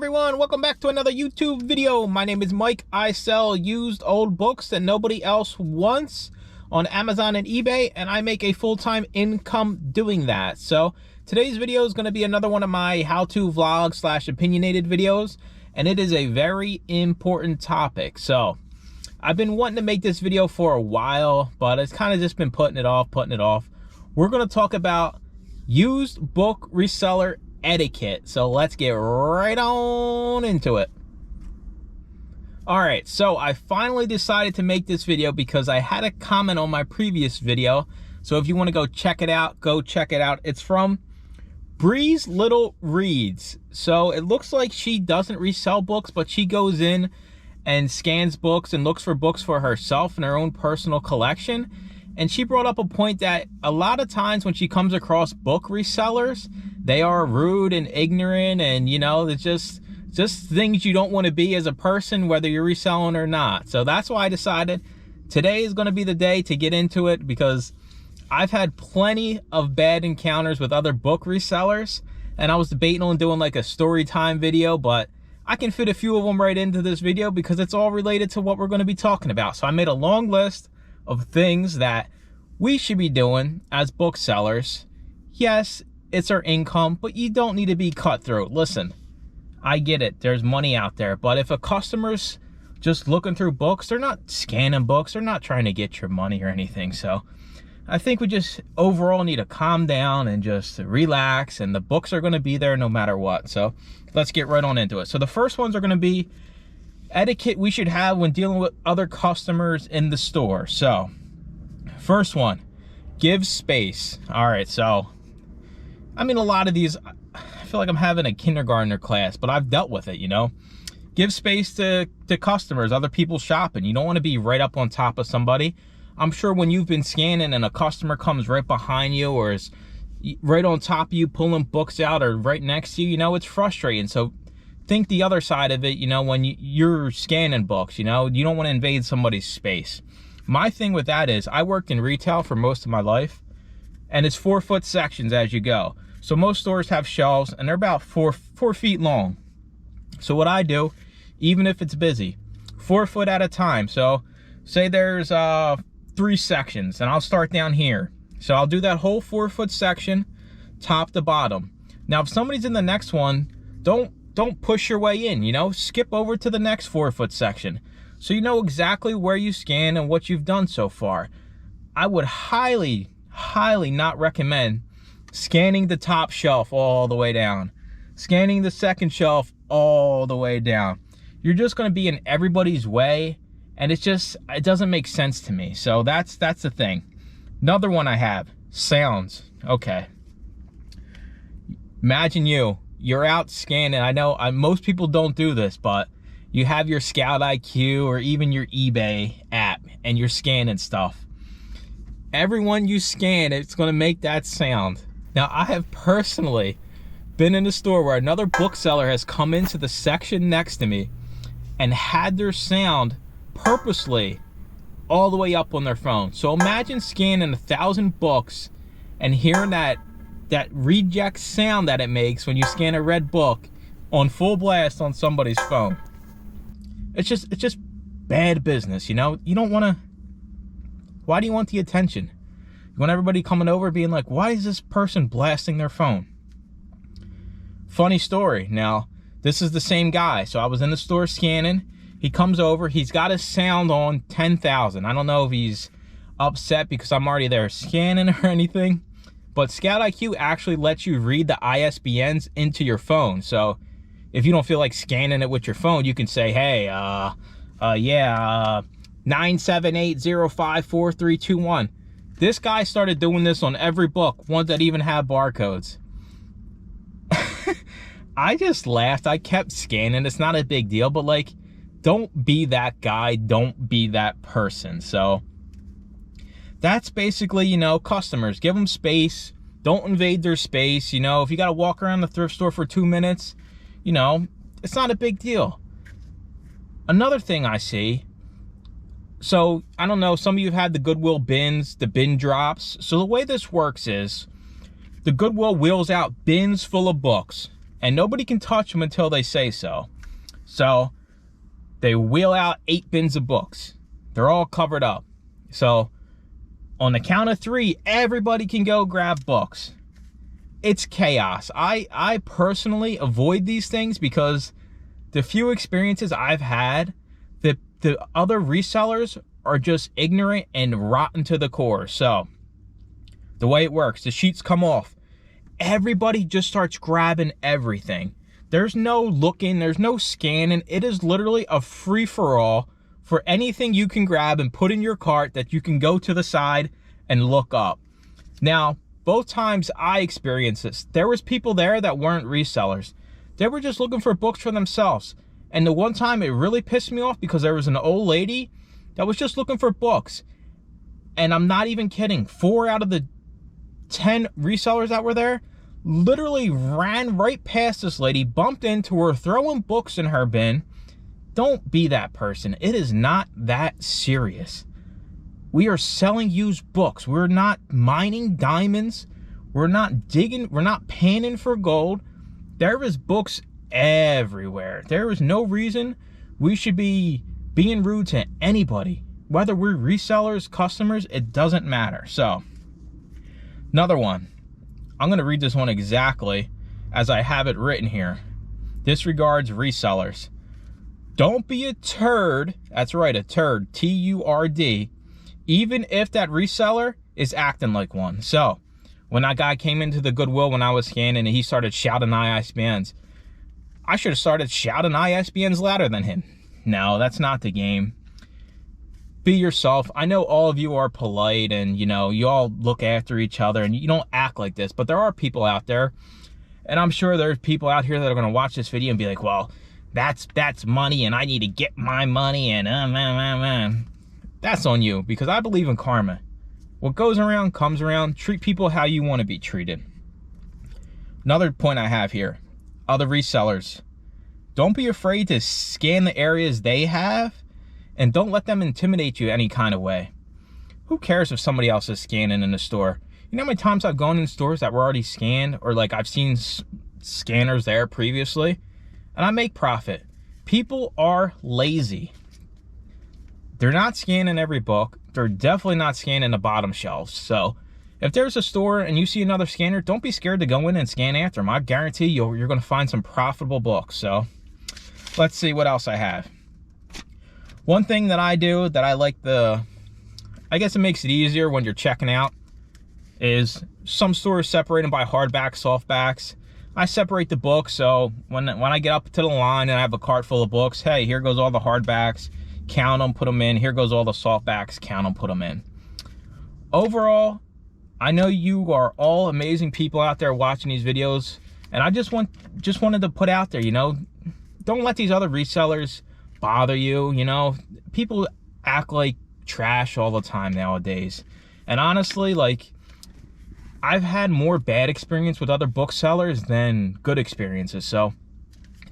everyone, welcome back to another YouTube video. My name is Mike. I sell used old books that nobody else wants on Amazon and eBay, and I make a full-time income doing that. So today's video is going to be another one of my how-to vlog slash opinionated videos, and it is a very important topic. So I've been wanting to make this video for a while, but it's kind of just been putting it off. We're going to talk about used book reseller etiquette. So let's get right on into it. All right, so I finally decided to make this video because I had a comment on my previous video. So if you want to go check it out, go check it out. It's from Bree's Little Reads. So it looks like she doesn't resell books, but she goes in and scans books and looks for books for herself in her own personal collection. And she brought up a point that a lot of times when she comes across book resellers, they are rude and ignorant, and you know, it's just things you don't want to be as a person, whether you're reselling or not. So that's why I decided today is going to be the day to get into it, because I've had plenty of bad encounters with other book resellers, and I was debating on doing like a story time video, but I can fit a few of them right into this video because it's all related to what we're going to be talking about. So I made a long list of things that we should be doing as booksellers. Yes, it's our income, but you don't need to be cutthroat. Listen, I get it, there's money out there, but if a customer's just looking through books, they're not scanning books, they're not trying to get your money or anything. So I think we just overall need to calm down and just relax, and the books are going to be there no matter what. So let's get right on into it. So the first ones are going to be etiquette we should have when dealing with other customers in the store. So first one, give space. All right, so I mean, a lot of these, I feel like I'm having a kindergartner class, but I've dealt with it, you know. Give space to customers, other people shopping. You don't want to be right up on top of somebody. I'm sure when you've been scanning and a customer comes right behind you or is right on top of you pulling books out or right next to you, you know, it's frustrating. So think the other side of it, you know, when you're scanning books, you know, you don't want to invade somebody's space. My thing with that is I worked in retail for most of my life, and it's 4-foot sections as you go. So most stores have shelves and they're about four feet long. So what I do, even if it's busy, 4 foot at a time. So say there's 3 sections, and I'll start down here. So I'll do that whole 4-foot section, top to bottom. Now, if somebody's in the next one, don't push your way in, you know, skip over to the next 4-foot section. So you know exactly where you scan and what you've done so far. I would highly not recommend scanning the top shelf all the way down, scanning the second shelf all the way down. You're just going to be in everybody's way, and it doesn't make sense to me. So that's the thing. Another one I have, sounds. Okay, imagine you're out scanning. I know most people don't do this, but you have your Scout IQ or even your eBay app and you're scanning stuff. Everyone you scan, it's going to make that sound. Now, I have personally been in a store where another bookseller has come into the section next to me and had their sound purposely all the way up on their phone. So imagine scanning 1,000 books and hearing that reject sound that it makes when you scan a red book on full blast on somebody's phone. It's just bad business, you know? You don't want to. Why do you want the attention? You want everybody coming over being like, why is this person blasting their phone? Funny story. Now, this is the same guy. So I was in the store scanning. He comes over. He's got his sound on 10,000. I don't know if he's upset because I'm already there scanning or anything. But Scout IQ actually lets you read the ISBNs into your phone. So if you don't feel like scanning it with your phone, you can say, hey, 978054321. This guy started doing this on every book, ones that even have barcodes. I just laughed. I kept scanning. It's not a big deal, but like, don't be that guy. Don't be that person. So that's basically, you know, customers. Give them space. Don't invade their space. You know, if you got to walk around the thrift store for 2 minutes, you know, it's not a big deal. Another thing I see, so I don't know, some of you have had the Goodwill bins, the bin drops. So the way this works is the Goodwill wheels out bins full of books. and nobody can touch them until they say so. So they wheel out 8 bins of books. They're all covered up. So on the count of 3, everybody can go grab books. It's chaos. I personally avoid these things because the few experiences I've had, the other resellers are just ignorant and rotten to the core. So the way it works, the sheets come off. Everybody just starts grabbing everything. There's no looking, there's no scanning. It is literally a free-for-all for anything you can grab and put in your cart that you can go to the side and look up. Now, both times I experienced this, there was people there that weren't resellers. They were just looking for books for themselves. And the one time it really pissed me off because there was an old lady that was just looking for books. And I'm not even kidding. 4 out of the 10 resellers that were there literally ran right past this lady, bumped into her, throwing books in her bin. Don't be that person. It is not that serious. We are selling used books. We're not mining diamonds. We're not digging. We're not panning for gold. There is books everywhere. There is no reason we should be being rude to anybody. Whether we're resellers, customers, it doesn't matter. So, another one. I'm going to read this one exactly as I have it written here. Disregards resellers. Don't be a turd. That's right, a turd. T-U-R-D. Even if that reseller is acting like one. So, when that guy came into the Goodwill when I was scanning and he started shouting ISBNs, I should have started shouting ISBNs louder than him. No, that's not the game. Be yourself. I know all of you are polite and, you know, you all look after each other and you don't act like this, but there are people out there, and I'm sure there's people out here that are going to watch this video and be like, well, that's money and I need to get my money and man. That's on you, because I believe in karma. What goes around comes around. Treat people how you want to be treated. Another point I have here, other resellers. Don't be afraid to scan the areas they have, and don't let them intimidate you any kind of way. Who cares if somebody else is scanning in the store? You know how many times I've gone in stores that were already scanned, or like I've seen scanners there previously, and I make profit. People are lazy. They're not scanning every book. They're definitely not scanning the bottom shelves. So if there's a store and you see another scanner, don't be scared to go in and scan after them. I guarantee you're going to find some profitable books. So let's see what else I have. One thing that I do that I like, I guess it makes it easier when you're checking out, is some stores separate them by hardbacks, softbacks. I separate the books, so when I get up to the line and I have a cart full of books, hey, here goes all the hardbacks, count them, put them in. Here goes all the softbacks, count them, put them in. Overall, I know you are all amazing people out there watching these videos, and I just wanted to put out there, you know, don't let these other resellers bother you. You know, people act like trash all the time nowadays, and honestly, like, I've had more bad experience with other booksellers than good experiences. So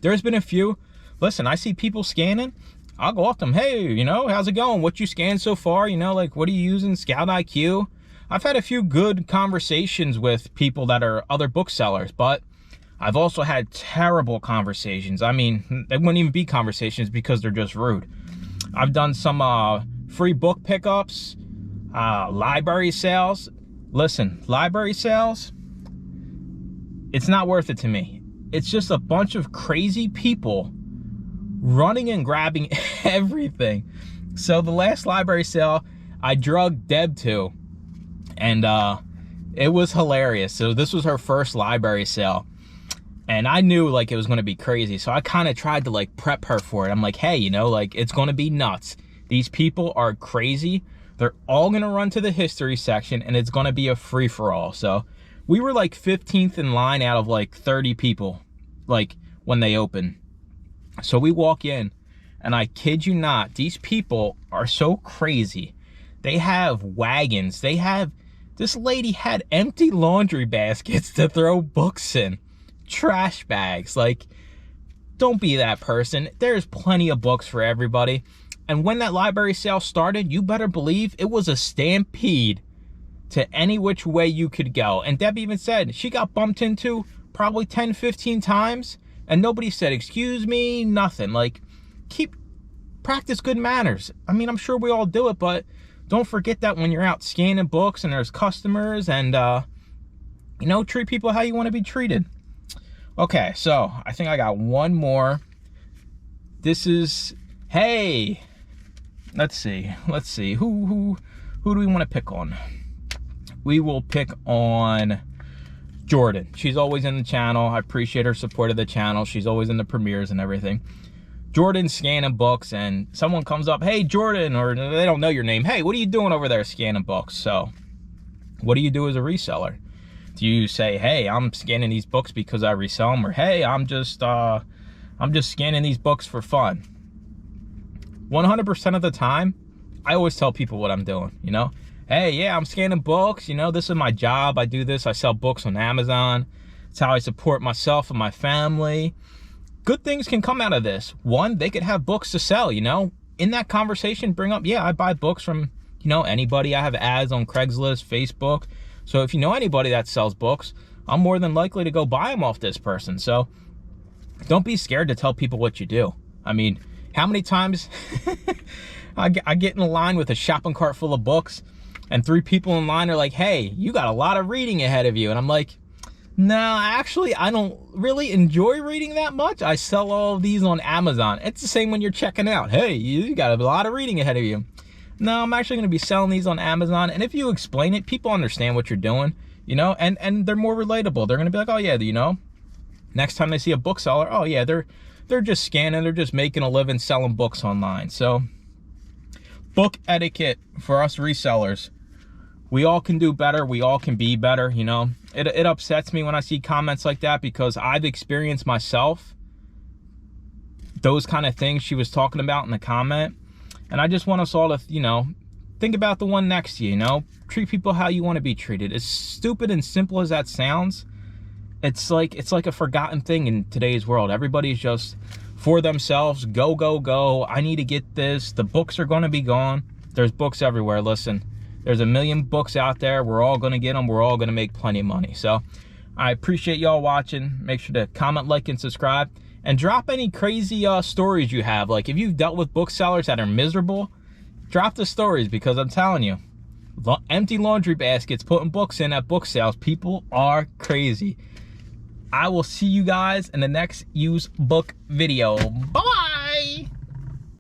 there's been a few. Listen, I see people scanning, I'll go up to them, hey, you know, how's it going? What you scanned so far? You know, like, what are you using? Scout IQ? I've had a few good conversations with people that are other booksellers, but I've also had terrible conversations. I mean, they wouldn't even be conversations because they're just rude. I've done some free book pickups, library sales. Listen, library sales, it's not worth it to me. It's just a bunch of crazy people running and grabbing everything. So the last library sale, I drugged Deb to, and it was hilarious. So this was her first library sale, and I knew like it was going to be crazy. So I kind of tried to like prep her for it. I'm like, hey, you know, like, it's going to be nuts. These people are crazy. They're all going to run to the history section, and it's going to be a free-for-all. So we were like 15th in line out of like 30 people, like, when they open. So we walk in, and I kid you not, these people are so crazy. They have wagons. This lady had empty laundry baskets to throw books in. Trash bags. Like, don't be that person. There's plenty of books for everybody. And when that library sale started, you better believe it was a stampede to any which way you could go. And Deb even said she got bumped into probably 10, 15 times, and nobody said, excuse me, nothing. Like, practice good manners. I mean, I'm sure we all do it, but don't forget that when you're out scanning books and there's customers, and, you know, treat people how you want to be treated. Okay, so I think I got one more. This is, hey, let's see. Who do we want to pick on? We will pick on Jordan. She's always in the channel. I appreciate her support of the channel. She's always in the premieres and everything. Jordan's scanning books, and someone comes up, hey, Jordan, or they don't know your name. Hey, what are you doing over there scanning books? So what do you do as a reseller? Do you say, hey, I'm scanning these books because I resell them, or hey, I'm just scanning these books for fun? 100% of the time, I always tell people what I'm doing, you know? Hey, yeah, I'm scanning books, you know, this is my job. I do this, I sell books on Amazon. It's how I support myself and my family. Good things can come out of this. One, they could have books to sell, you know? In that conversation, bring up, yeah, I buy books from, you know, anybody. I have ads on Craigslist, Facebook. So if you know anybody that sells books, I'm more than likely to go buy them off this person. So don't be scared to tell people what you do. I mean, how many times I get in a line with a shopping cart full of books, and 3 people in line are like, hey, you got a lot of reading ahead of you. And I'm like, no, actually, I don't really enjoy reading that much. I sell all of these on Amazon. It's the same when you're checking out. Hey, you got a lot of reading ahead of you. No, I'm actually going to be selling these on Amazon. And if you explain it, people understand what you're doing, you know, and they're more relatable. They're going to be like, oh, yeah, you know, next time they see a bookseller, oh, yeah, they're just scanning. They're just making a living selling books online. So book etiquette for us resellers. We all can do better. We all can be better, you know. It upsets me when I see comments like that, because I've experienced myself those kind of things she was talking about in the comment. And I just want us all to, you know, think about the one next to you, you know. Treat people how you want to be treated. As stupid and simple as that sounds, it's like a forgotten thing in today's world. Everybody's just for themselves. Go, go, go. I need to get this. The books are going to be gone. There's books everywhere. Listen, there's a million books out there. We're all going to get them. We're all going to make plenty of money. So I appreciate y'all watching. Make sure to comment, like, and subscribe. And drop any crazy stories you have. Like, if you've dealt with booksellers that are miserable, drop the stories, because I'm telling you, empty laundry baskets putting books in at book sales, people are crazy. I will see you guys in the next used book video. Bye.